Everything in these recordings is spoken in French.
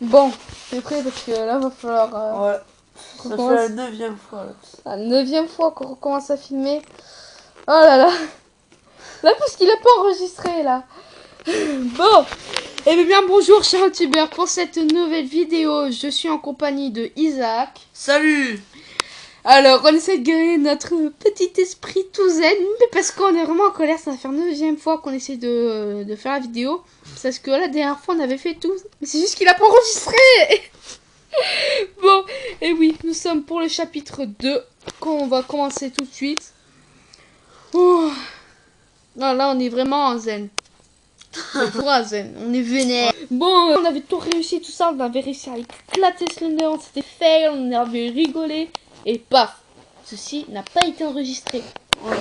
Bon, t'es prêt parce que là va falloir Ouais. Ça fait la 9e fois là. la 9e fois qu'on recommence à filmer. Oh là là. Là parce qu'il a pas enregistré là. Bon. Eh bien bonjour chers youtubeurs, pour cette nouvelle vidéo, je suis en compagnie de Isaac. Salut. Alors on essaie de gagner notre petit esprit tout zen, mais parce qu'on est vraiment en colère, ça va faire 9e fois qu'on essaie de faire la vidéo. Parce que la dernière fois on avait fait tout, mais c'est juste qu'il a pas enregistré. Bon, et oui, nous sommes pour le chapitre 2, qu'on va commencer tout de suite. Oh. Non, là on est vraiment en zen. C'est pour un zen, on est vénère. Bon, on avait tout réussi, tout ça, on avait réussi à éclater Slender, on s'était fait, on avait rigolé. Et paf, ceci n'a pas été enregistré. Ouais.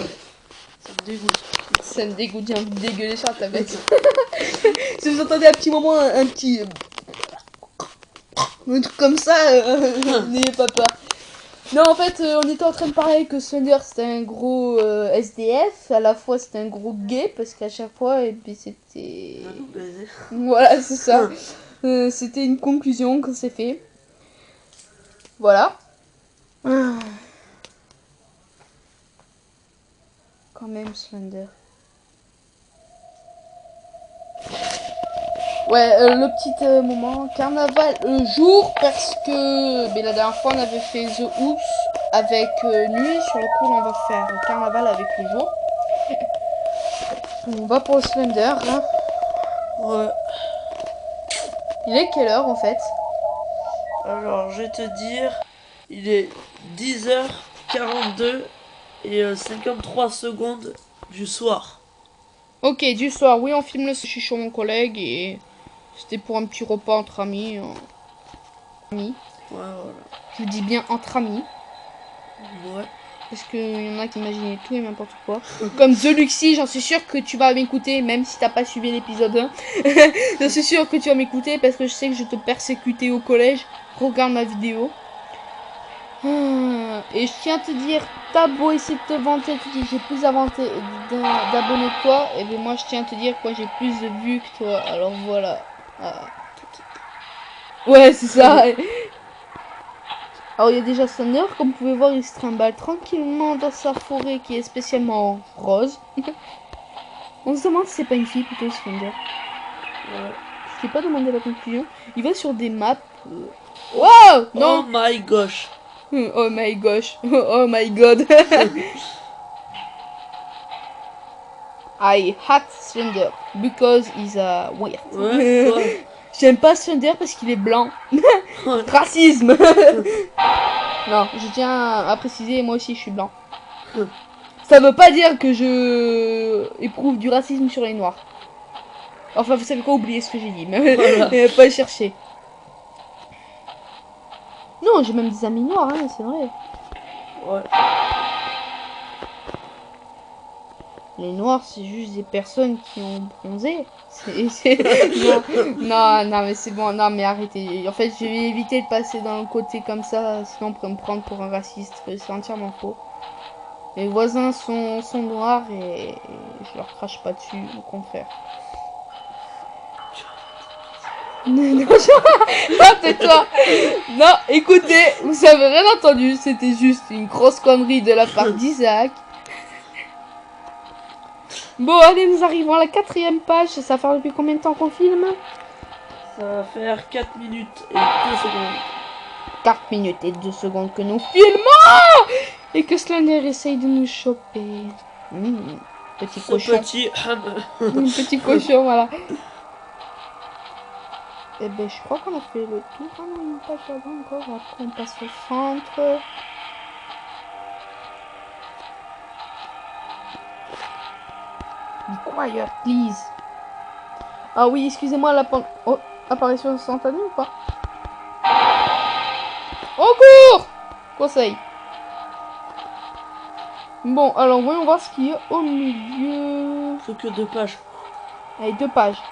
Ça me dégoûte. Ça me dégoûte, j'ai envie de dégueuler sur la tablette. Si vous entendez un petit moment, un petit... un truc comme ça, n'ayez pas peur. Non, en fait, on était en train de parler que Slender c'était un gros SDF, à la fois c'était un gros gay, parce qu'à chaque fois, et puis c'était... Voilà, c'est ça. C'était une conclusion qu'on s'est fait. Voilà. Quand même, Slender. Ouais, le petit moment, carnaval jour, parce que la dernière fois on avait fait The Oops avec nuit, sur le coup on va faire carnaval avec le jour. On va pour le Slender. Hein. Ouais. Il est quelle heure en fait? Alors, je vais te dire, il est 10h42 et 53 secondes du soir. Ok, du soir, oui, on filme le sushi chez mon collègue et c'était pour un petit repas entre amis. Ouais, voilà. Je dis bien entre amis. Ouais. Parce qu'il y en a qui imaginaient tout et n'importe quoi. Comme The Luxy, j'en suis sûre que tu vas m'écouter, même si t'as pas suivi l'épisode 1. Je suis sûre que tu vas m'écouter parce que je sais que je te persécutais au collège. Regarde ma vidéo. Et je tiens à te dire, t'as beau essayer de te vanter, tu dis j'ai plus d'abonnés que toi. Et bien moi je tiens à te dire, quoi, j'ai plus de vues que toi. Alors voilà. Ah. Ouais, c'est ça. Alors il y a déjà Slender, comme vous pouvez voir, il se trimballe tranquillement dans sa forêt qui est spécialement rose. On se demande si c'est pas une fille plutôt Slender. Ouais. Je t'ai pas demandé la conclusion. Il va sur des maps. Wow, non. Oh my gosh. Oh my gosh. Oh my god. I hate Slender because he's a weird. Ouais, J'aime pas Slender parce qu'il est blanc. Racisme. Non, je tiens à préciser, moi aussi je suis blanc. Ça veut pas dire que je éprouve du racisme sur les noirs. Enfin, vous savez quoi, oubliez ce que j'ai dit. Mais Voilà. pas chercher. Non, j'ai même des amis noirs, hein, c'est vrai. Ouais. Les noirs, c'est juste des personnes qui ont bronzé. Non, mais c'est bon, non, mais arrêtez. En fait, je vais éviter de passer dans le côté comme ça, sinon on pourrait me prendre pour un raciste. C'est entièrement faux. Mes voisins sont noirs et je leur crache pas dessus, au contraire. Non, tais-toi. Non, écoutez, vous avez rien entendu, c'était juste une grosse connerie de la part d'Isaac. Bon, allez, nous arrivons à la 4e page. Ça va faire depuis combien de temps qu'on filme? Ça va faire 4 minutes et 2 secondes. 4 minutes et 2 secondes que nous filmons. Et que Slender essaye de nous choper. Petit cochon. Petit... Petit cochon, voilà. Eh ben, je crois qu'on a fait le tour. Ah non, une page là-bas encore. Après, on passe au centre. Be quiet, please. Ah oui, excusez-moi, la oh, apparition instantanée ou pas? Au cours! Conseil. Bon, alors voyons voir ce qu'il y a au milieu. Faut que 2 pages. Allez, 2 pages.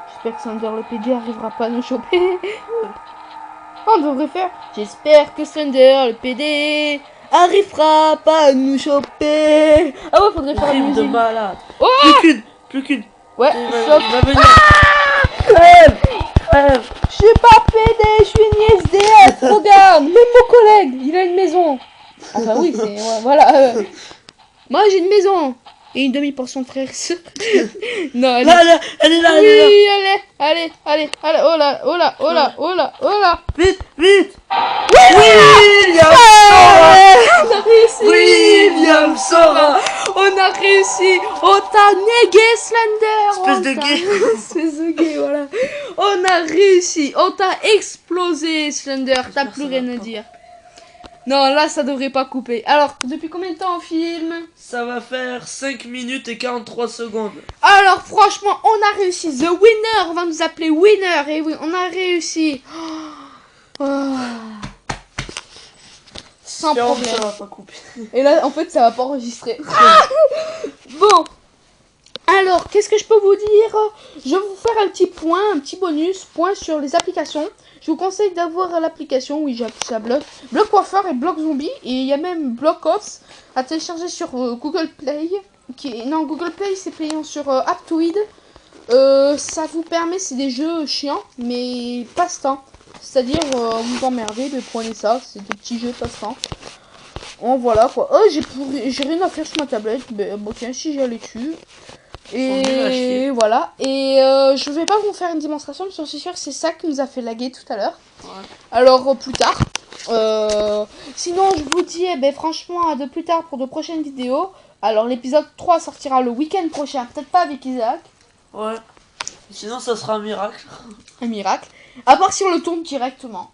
J'espère que Slender le PD arrivera pas à nous choper. On devrait faire. J'espère que Slender le PD arrivera pas à nous choper. Ah ouais, faudrait faire une musique de musique. malade. Oh, plus qu'une. ouais, Il stop. va venir. demi-portion de frères et sœurs. Non, allez. Là, elle est là, elle est là. Oui, allez, oh là, oh là, oh là, oh là, oh là. Vite, vite. William on a réussi. William Sora. On a réussi. On t'a négué, Slender. Espèce de gay. Espèce de gay, voilà. On a réussi. On t'a explosé, Slender. T'as plus rien à dire. Non, là, ça devrait pas couper. Alors, depuis combien de temps on filme? Ça va faire 5 minutes et 43 secondes. Alors, franchement, on a réussi. The winner, on va nous appeler winner. Et oui, on a réussi. Oh. Sans problème. Ça va pas couper. Et là, en fait, ça va pas enregistrer. Bon. Alors, qu'est-ce que je peux vous dire? Je vais vous faire un petit point, un petit point sur les applications. Je vous conseille d'avoir l'application, oui, j'ai appelé ça Bloc Coiffeur et Bloc Zombie. Et il y a même Bloc Ops à télécharger sur Google Play. Non, Google Play, c'est payant sur Aptoide. Ça vous permet, c'est des jeux chiants, mais passe-temps. C'est-à-dire, vous emmerdez, mais prenez ça, c'est des petits jeux passe-temps. Bon, voilà quoi. Oh, j'ai rien à faire sur ma tablette. Ben, bon, tiens, si j'allais dessus. Et voilà. Et je vais pas vous faire une démonstration, parce que c'est sûr que c'est ça qui nous a fait laguer tout à l'heure. Ouais. Alors, plus tard. Sinon, je vous dis, eh ben, franchement, à de plus tard pour de prochaines vidéos. Alors, l'épisode 3 sortira le week-end prochain. Peut-être pas avec Isaac. Ouais. Sinon, ça sera un miracle. Un miracle. À part si on le tourne directement.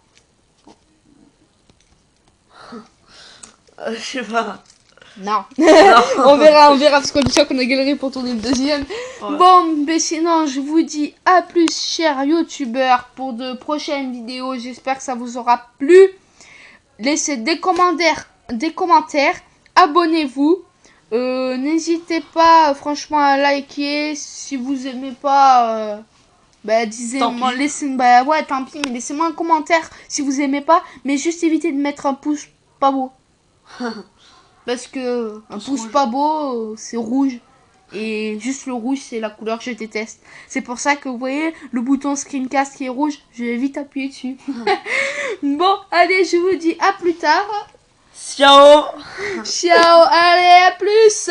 Je sais pas. Non. on verra, parce qu'on dit qu'on a galéré pour tourner le deuxième. Ouais. Bon, mais sinon, je vous dis à plus, chers youtubeurs, pour de prochaines vidéos. J'espère que ça vous aura plu. Laissez des commentaires. Abonnez-vous. N'hésitez pas, franchement, à liker. Si vous aimez pas, disez-moi, ouais, tant pis, mais laissez-moi un commentaire si vous aimez pas. Mais juste évitez de mettre un pouce pas beau. Parce que un pouce pas beau, c'est rouge. Et juste le rouge, c'est la couleur que je déteste. C'est pour ça que vous voyez le bouton screencast qui est rouge, je vais vite appuyer dessus. Bon, allez, je vous dis à plus tard. Ciao. Ciao, allez, à plus.